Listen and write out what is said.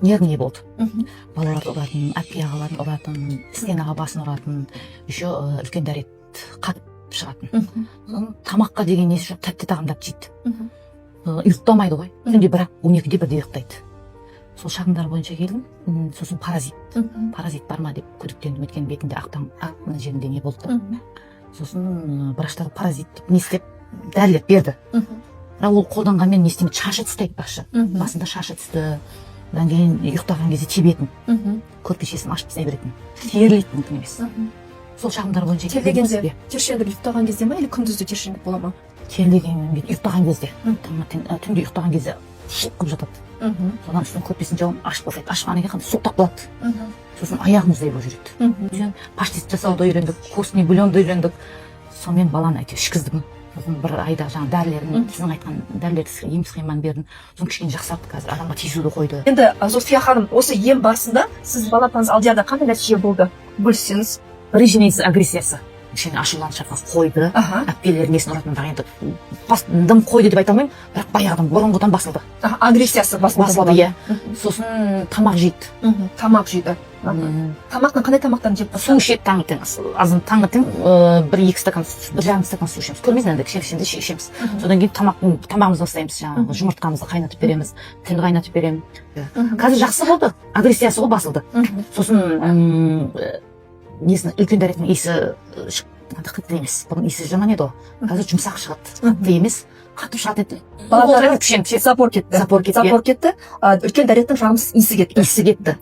нервный болды. Балаларды ұратын, әпке ағаларын ұратын, стенаға басын ұратын, еще үлкен дәрет қатып шығатын. Тамаққа деген несі жоқ, тәтті тағамдарды жейді. Ұйықтамайды ғой, түнде бірақ 12-де бірде ұйықтайды. Сол шағымдар бойынша келдім. Сосын паразит бар ма деп күдіктендім, өйткені бетінде ақ мына жерінде не болды. Сосын врачтар паразит деп не істеп дәрілер берді. Бірақ ол қолданғанмен не істемейді, шашы түсті айтпақшы. Басында шашы түсті. Одан кейін ұйықтаған кезде тебетін. Көрпешесін ашып тастай беретін. Терілейді мүмкін емес. Сол шағымдар бойынша тершеңдік ұйықтаған кезде ма, или күндізде тершеңдік бола ма? Терілеген ұйықтаған кезде. Түнде ұйықтаған кезде шылқ қылып жатады. Содан үстін көрпесін жауын ашып тастайды. Ашқаннан кейін қандай суықтап қалады. Сосын аяғым мұздай болып жүреді. Паштет жасауды үйрендік, костный бульонды үйрендік. Сонымен баланы әйтеуір ішкіздім. Сосын бір айда жаңа дәрілерін, сіздің айтқан дәрілерді ем схеманы бердім. Сосын кішкене жақсарды, қазір адамға тиісуді қойды. Енді Зульфия ханым, осы ем барысында сіз балапаныңыз Алдиярда қандай нәтиже болды? Бөліссеңіз. Режимеңіз агрессиясы. Кішкене ашуланып шапқан қойды. Әпкелердің несін ұратын, бірақ енді дым қойды деп айта алмаймын, бірақ баяғыдан бұрынғыдан басылды. Агрессиясы басылды, иә. Сосын тамақ жейді. Тамақ жейді. Тамақтан қандай тамақтан жеп бастады? Су ішеді таңертең. Таңертең 1-2 стакан, 1,5 стакан су ішеміз. Көрмейсің енді кішкене ішеміз. Содан кейін тамағымызды бастаймыз, жаңағы жұмыртқамызды қайнатып береміз, тіл қайнатып беремін. Қазір жақсы болды, агрессиясы ғой басылды. Сосын несін үлкен дәреттің иісі қатты емес, бұрын иісі жаман еді ғой, қазір жұмсақ шығады, қатты емес, қатып шығады еді. Запор кетті. Үлкен дәреттің жағымсыз иісі кетті.